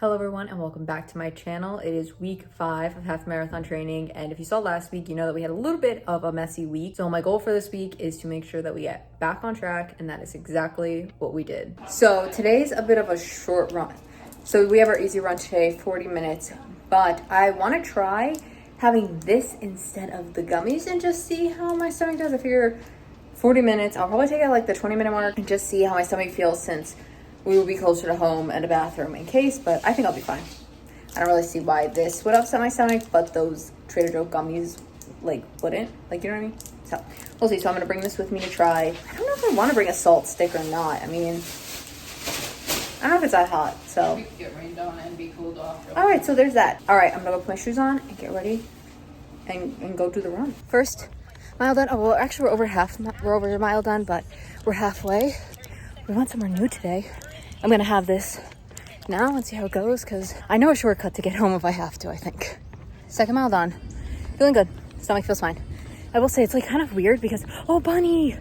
Hello everyone and welcome back to my channel. It is week 5 of half marathon training, and if you saw last week, you know that we had a little bit of a messy week. So my goal for this week is to make sure that we get back on track, and that is exactly what we did. So today's a bit of a short run. So we have our easy run today, 40 minutes, but I want to try having this instead of the gummies and just see how my stomach does. I figure 40 minutes, I'll probably take it at like the 20-minute mark and just see how my stomach feels, since we will be closer to home and a bathroom in case, but I think I'll be fine. I don't really see why this would upset my stomach, but those Trader Joe gummies like wouldn't, like, you know what I mean? So we'll see. So I'm gonna bring this with me to try. I don't know if I want to bring a salt stick or not. I mean, I don't know if it's that hot, so. We could get rained on and be cooled off. All right, so there's that. All right, I'm gonna go put my shoes on and get ready and go do the run. First mile done. Oh, well, actually we're over a mile done, but we're halfway. We went somewhere new today. I'm gonna have this now and see how it goes, because I know a shortcut to get home if I have to, I think. Second mile done. Feeling good. Stomach feels fine. I will say it's like kind of weird because, oh, bunny.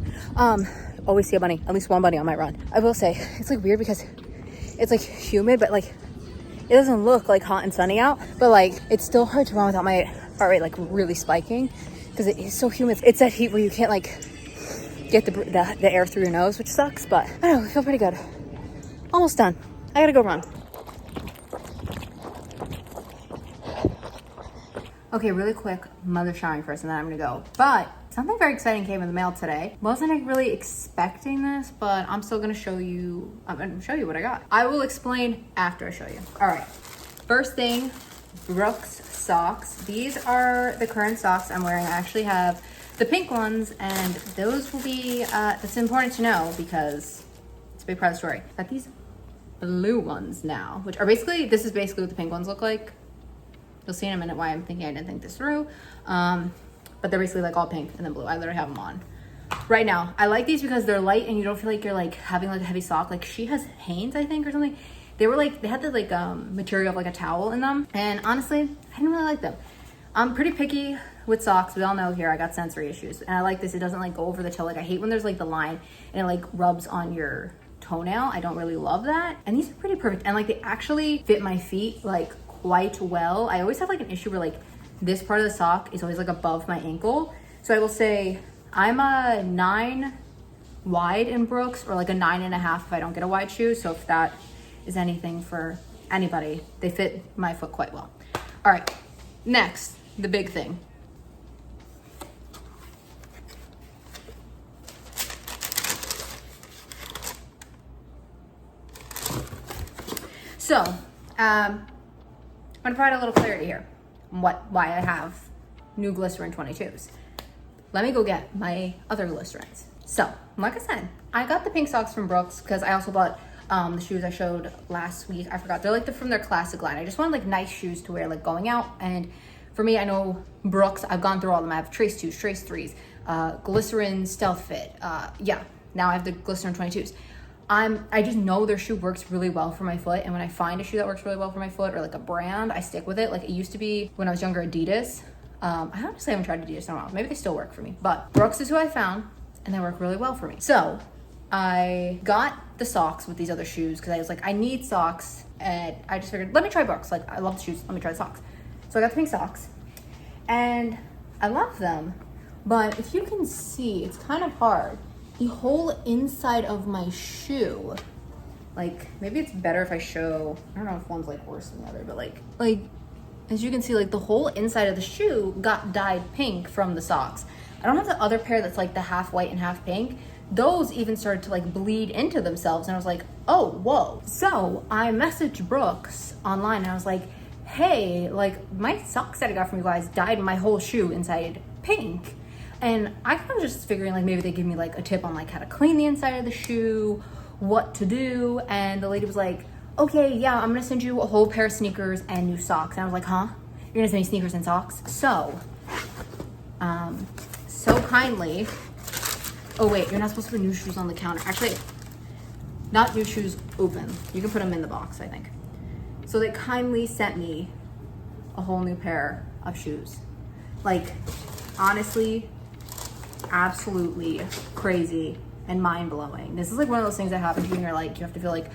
Always see a bunny, at least one bunny on my run. I will say it's like weird because it's like humid, but like it doesn't look like hot and sunny out, but like it's still hard to run without my heart rate like really spiking because it is so humid. It's that heat where you can't like get the air through your nose, which sucks, but I don't know, I feel pretty good. Almost done. I gotta go run. Okay, really quick mother showering first and then I'm gonna go. But something very exciting came in the mail today. Wasn't really expecting this, but I'm still gonna show you, I'm gonna show you what I got. I will explain after I show you. All right, first thing, Brooks socks. These are the current socks I'm wearing. I actually have the pink ones, and those will be, that's important to know because it's a big part of the story. Got these blue ones now, which are basically, this is basically what the pink ones look like. You'll see in a minute why I'm thinking I didn't think this through. But they're basically like all pink and then blue. I literally have them on right now. I like these because they're light and you don't feel like you're like having like a heavy sock. Like she has Hanes, I think, or something. They were like, they had the like material of like a towel in them. And honestly, I didn't really like them. I'm pretty picky with socks. We all know here I got sensory issues. And I like this. It doesn't like go over the toe. Like I hate when there's like the line and it like rubs on your toenail. I don't really love that. And these are pretty perfect. And like they actually fit my feet like quite well. I always have like an issue where like this part of the sock is always like above my ankle. So I will say I'm a 9 wide in Brooks, or like a 9.5 if I don't get a wide shoe. So if that is anything for anybody, they fit my foot quite well. All right, next, the big thing. So, I'm gonna provide a little clarity here on why I have new Glycerin 22s. Let me go get my other Glycerins. So, like I said, I got the pink socks from Brooks because I also bought the shoes I showed last week. I forgot. They're like from their classic line. I just want like nice shoes to wear like going out. And for me, I know Brooks, I've gone through all of them. I have Trace 2s, Trace 3s, Glycerin Stealth Fit. Yeah, now I have the Glycerin 22s. I just know their shoe works really well for my foot, and when I find a shoe that works really well for my foot or like a brand, I stick with it. Like it used to be when I was younger, Adidas. I honestly haven't tried Adidas in a while. Maybe they still work for me, but Brooks is who I found and they work really well for me. So I got the socks with these other shoes because I was like, I need socks, and I just figured, let me try Brooks. Like I love the shoes, let me try the socks. So I got the pink socks and I love them, but if you can see, it's kind of hard. The whole inside of my shoe, like maybe it's better if I show, I don't know if one's like worse than the other, but like as you can see, like the whole inside of the shoe got dyed pink from the socks. I don't have the other pair that's like the half white and half pink. Those even started to like bleed into themselves, and I was like, oh, whoa. So I messaged Brooks online and I was like, hey, like my socks that I got from you guys dyed my whole shoe inside pink. And I was just figuring like maybe they give me like a tip on like how to clean the inside of the shoe, what to do. And the lady was like, okay, yeah, I'm gonna send you a whole pair of sneakers and new socks. And I was like, huh? You're gonna send me sneakers and socks? So kindly, oh wait, you're not supposed to put new shoes on the counter. Actually, not new shoes open. You can put them in the box, I think. So they kindly sent me a whole new pair of shoes. Like, honestly, absolutely crazy and mind-blowing. This is like one of those things that happen to you and you're like, you have to feel like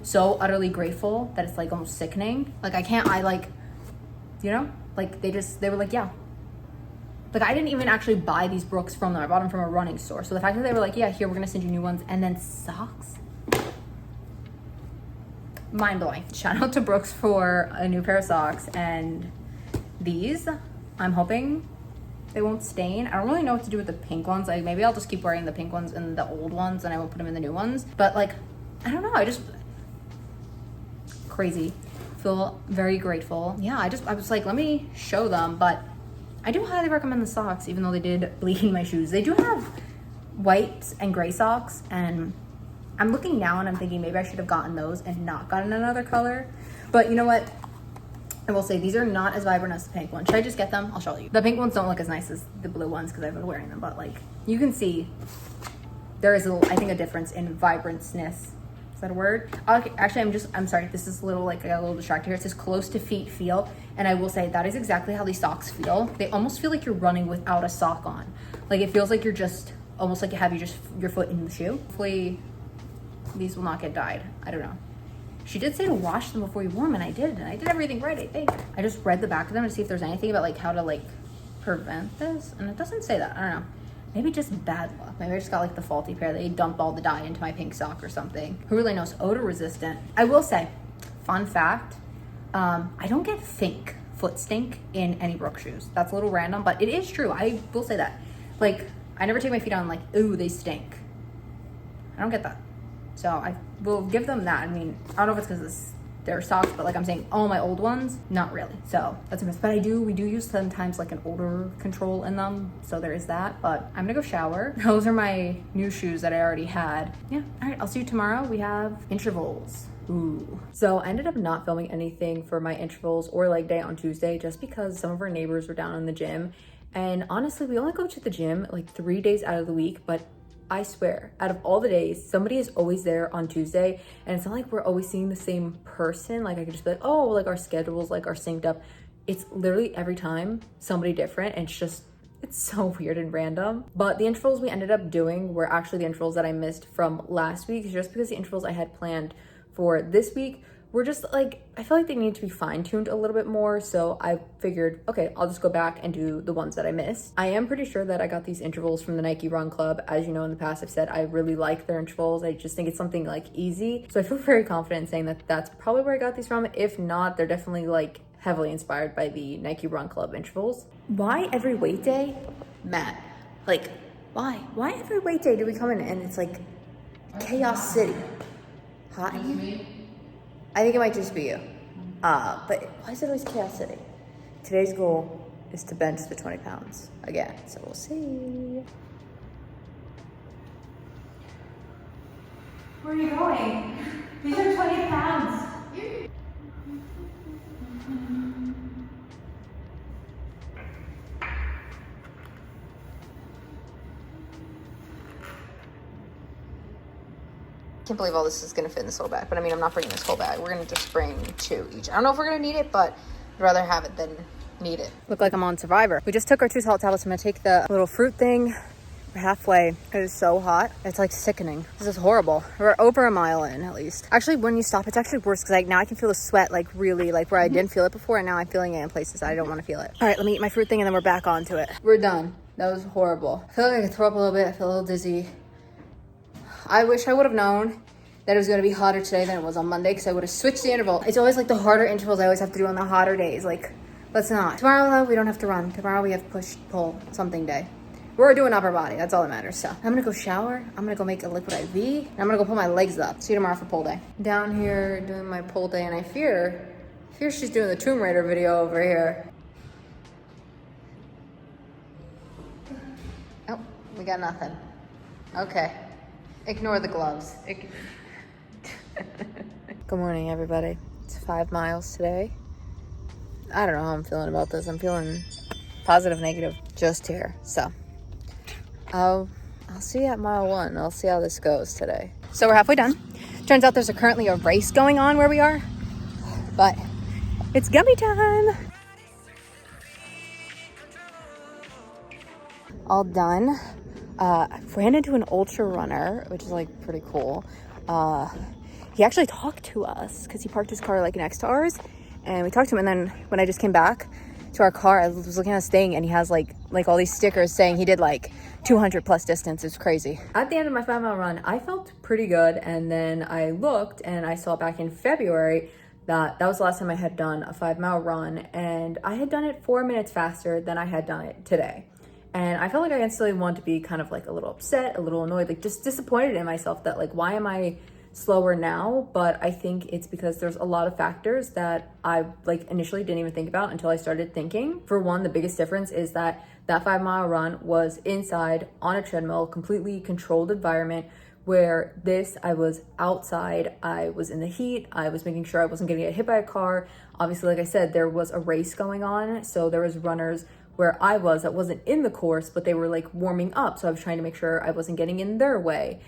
so utterly grateful that it's like almost sickening. Like I like, you know, like they were like, yeah. Like I didn't even actually buy these Brooks from them. I bought them from a running store. So the fact that they were like, yeah, here, we're gonna send you new ones. And then socks. Mind blowing. Shout out to Brooks for a new pair of socks. And these, I'm hoping they won't stain. I don't really know what to do with the pink ones. Like maybe I'll just keep wearing the pink ones and the old ones and I won't put them in the new ones. But like, I don't know. I just, crazy. Feel very grateful. Yeah, I was like, let me show them. But I do highly recommend the socks, even though they did bleed in my shoes. They do have white and gray socks, and I'm looking now and I'm thinking maybe I should have gotten those and not gotten another color. But you know what? I will say these are not as vibrant as the pink one. Should I just get them? I'll show you. The pink ones don't look as nice as the blue ones because I've been wearing them, but like you can see there is I think a difference in vibrancy. Is that a word? Okay, actually, I'm sorry. This is a little, like, I got a little distracted here. It says close to feet feel. And I will say that is exactly how these socks feel. They almost feel like you're running without a sock on. Like it feels like you're just, almost like you have your foot in the shoe. Hopefully these will not get dyed. I don't know. She did say to wash them before you wore them, and I did. And I did everything right, I think. I just read the back of them to see if there's anything about like how to like prevent this. And it doesn't say that. I don't know. Maybe just bad luck. Maybe I just got like the faulty pair. They dumped all the dye into my pink sock or something. Who really knows? Odor resistant. I will say, fun fact, I don't get fake foot stink in any Brooks shoes. That's a little random, but it is true. I will say that. Like, I never take my feet on like, ooh, they stink. I don't get that. So I will give them that. I mean, I don't know if it's because they're socks, but like I'm saying, all my old ones, not really. So that's a miss. But we do use sometimes like an odor control in them. So there is that, but I'm gonna go shower. Those are my new shoes that I already had. Yeah, all right, I'll see you tomorrow. We have intervals. Ooh. So I ended up not filming anything for my intervals or leg day on Tuesday just because some of our neighbors were down in the gym. And honestly, we only go to the gym like 3 days out of the week, but I swear, out of all the days, somebody is always there on Tuesday, and it's not like we're always seeing the same person. Like I could just be like, oh, like our schedules like are synced up. It's literally every time somebody different, and it's so weird and random. But the intervals we ended up doing were actually the intervals that I missed from last week, just because the intervals I had planned for this week were just like, I feel like they need to be fine-tuned a little bit more. So I figured, okay, I'll just go back and do the ones that I missed. I am pretty sure that I got these intervals from the Nike Run Club. As you know, in the past, I've said I really like their intervals. I just think it's something like easy. So I feel very confident in saying that that's probably where I got these from. If not, they're definitely like heavily inspired by the Nike Run Club intervals. Why every weight day, Matt? Like, why? Why every weight day do we come in and it's like Chaos City? Hot in here? I think it might just be you. But why is it always Chaos City? Today's goal is to bench the 20 pounds again. So we'll see. Where are you going? These are 20 pounds. I can't believe all this is gonna fit in this whole bag, but I mean, I'm not bringing this whole bag. We're gonna just bring 2 each. I don't know if we're gonna need it, but I'd rather have it than need it. Look like I'm on Survivor. We just took our 2 salt tablets. I'm gonna take the little fruit thing. We're halfway. It is so hot. It's like sickening. This is horrible. We're over a mile in at least. Actually, when you stop, it's actually worse because like now I can feel the sweat like really like where I didn't feel it before, and now I'm feeling it in places I don't want to feel it. All right, let me eat my fruit thing and then we're back onto it. We're done. That was horrible. I feel like I could throw up a little bit. I feel a little dizzy. I wish I would have known that it was going to be hotter today than it was on Monday because I would have switched the interval. It's always like the harder intervals I always have to do on the hotter days. Like, let's not. Tomorrow, though, we don't have to run. Tomorrow we have push, pull, something day. We're doing upper body. That's all that matters. So I'm going to go shower. I'm going to go make a liquid IV. And I'm going to go pull my legs up. See you tomorrow for pull day. Down here doing my pull day, and I fear she's doing the Tomb Raider video over here. Oh, we got nothing. Okay. Ignore the gloves. Good morning, everybody. It's 5 miles today. I don't know how I'm feeling about this. I'm feeling positive, negative, just here. So I'll see you at mile 1. I'll see how this goes today. So we're halfway done. Turns out there's currently a race going on where we are, but it's gummy time. All done. Ran into an ultra runner, which is like pretty cool. he actually talked to us because he parked his car like next to ours, and we talked to him. And then when I just came back to our car, I was looking at his thing, and he has like all these stickers saying he did like 200 plus distance. It's crazy. At the end of my 5 mile run, I felt pretty good. And then I looked and I saw back in February that was the last time I had done a 5 mile run, and I had done it 4 minutes faster than I had done it today. And I felt like I instantly wanted to be kind of like a little upset, a little annoyed, like just disappointed in myself that like, why am I slower now? But I think it's because there's a lot of factors that I like initially didn't even think about until I started thinking. For one, the biggest difference is that 5 mile run was inside on a treadmill, completely controlled environment, where I was outside, I was in the heat, I was making sure I wasn't gonna get hit by a car. Obviously, like I said, there was a race going on, so there was runners where I was that wasn't in the course, but they were like warming up, so I was trying to make sure I wasn't getting in their way.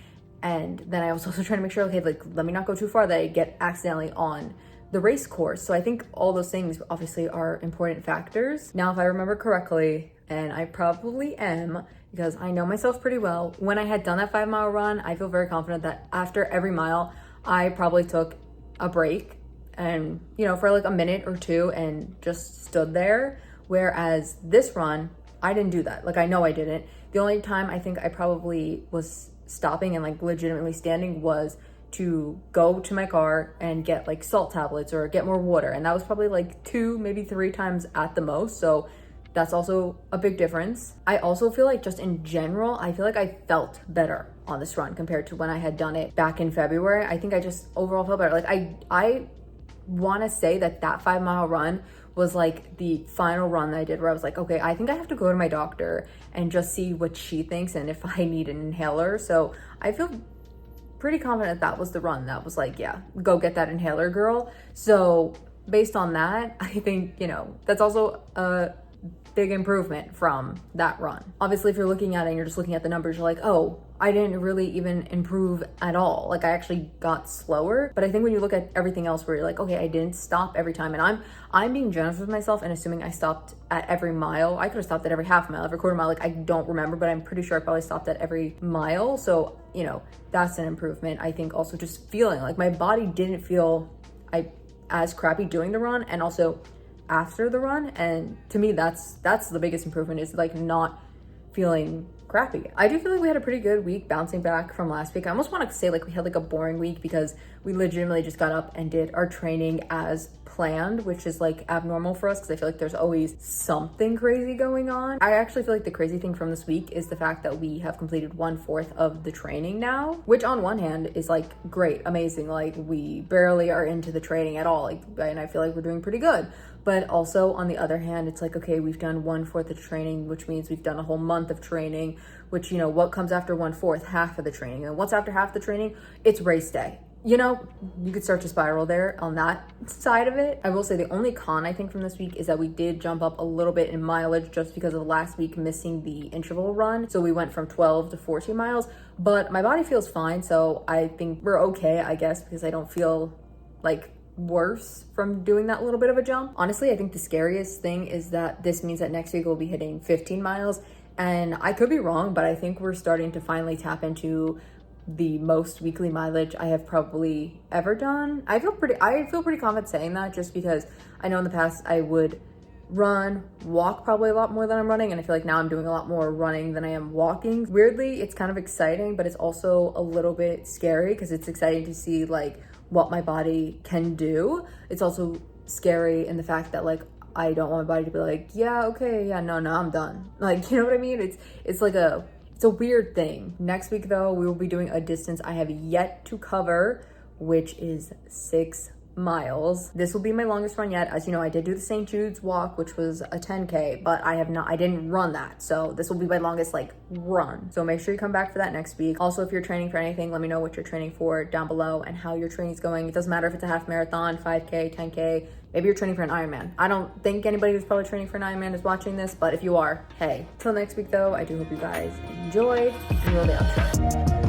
And then I was also trying to make sure, okay, like, let me not go too far that I get accidentally on the race course. So I think all those things obviously are important factors. Now, if I remember correctly, and I probably am, because I know myself pretty well, when I had done that 5 mile run, I feel very confident that after every mile, I probably took a break and, you know, for like a minute or two and just stood there. Whereas this run, I didn't do that. Like, I know I didn't. The only time I think I probably was stopping and like legitimately standing was to go to my car and get like salt tablets or get more water. And that was probably like 2, maybe 3 times at the most. So that's also a big difference. I also feel like just in general, I feel like I felt better on this run compared to when I had done it back in February. I think I just overall felt better. Like I want to say that 5 mile run was like the final run that I did where I was like, okay, I think I have to go to my doctor and just see what she thinks and if I need an inhaler. So I feel pretty confident that was the run that was like, yeah, go get that inhaler, girl. So based on that, I think, you know, that's also a big improvement from that run. Obviously, if you're looking at it and you're just looking at the numbers, you're like, oh, I didn't really even improve at all. Like, I actually got slower. But I think when you look at everything else where you're like, okay, I didn't stop every time, and I'm being generous with myself and assuming I stopped at every mile. I could have stopped at every half mile, every quarter mile. Like, I don't remember, but I'm pretty sure I probably stopped at every mile. So, you know, that's an improvement. I think also just feeling like my body didn't feel as crappy doing the run and also after the run. And to me, that's the biggest improvement, is like not feeling crappy. I do feel like we had a pretty good week bouncing back from last week. I almost want to say like we had like a boring week because we legitimately just got up and did our training as planned, which is like abnormal for us because I feel like there's always something crazy going on. I actually feel like the crazy thing from this week is the fact that we have completed 1/4 of the training now, which on one hand is like great, amazing. Like, we barely are into the training at all. Like, and I feel like we're doing pretty good. But also on the other hand, it's like, okay, we've done 1/4 of training, which means we've done a whole month of training, which, you know, what comes after 1/4? Half of the training. And what's after half the training? It's race day. You know, you could start to spiral there on that side of it. I will say the only con I think from this week is that we did jump up a little bit in mileage just because of last week missing the interval run. So we went from 12 to 14 miles, but my body feels fine. So I think we're okay, I guess, because I don't feel like worse from doing that little bit of a jump. Honestly, I think the scariest thing is that this means that next week we'll be hitting 15 miles. And I could be wrong, but I think we're starting to finally tap into the most weekly mileage I have probably ever done. I feel pretty confident saying that, just because I know in the past I would walk probably a lot more than I'm running, and I feel like now I'm doing a lot more running than I am walking. Weirdly, it's kind of exciting, but it's also a little bit scary because it's exciting to see like what my body can do. It's also scary in the fact that like I don't want my body to be like, yeah, okay, yeah, no, I'm done. Like, you know what I mean? It's a weird thing. Next week though, we will be doing a distance I have yet to cover, which is 6 miles. This will be my longest run yet. As you know, I did do the St. Jude's walk, which was a 10K, but I didn't run that. So this will be my longest like run. So make sure you come back for that next week. Also, if you're training for anything, let me know what you're training for down below and how your training's going. It doesn't matter if it's a half marathon, 5K, 10K, maybe you're training for an Ironman. I don't think anybody who's probably training for an Ironman is watching this, but if you are, hey. Till next week though, I do hope you guys enjoyed. Enjoy the outro.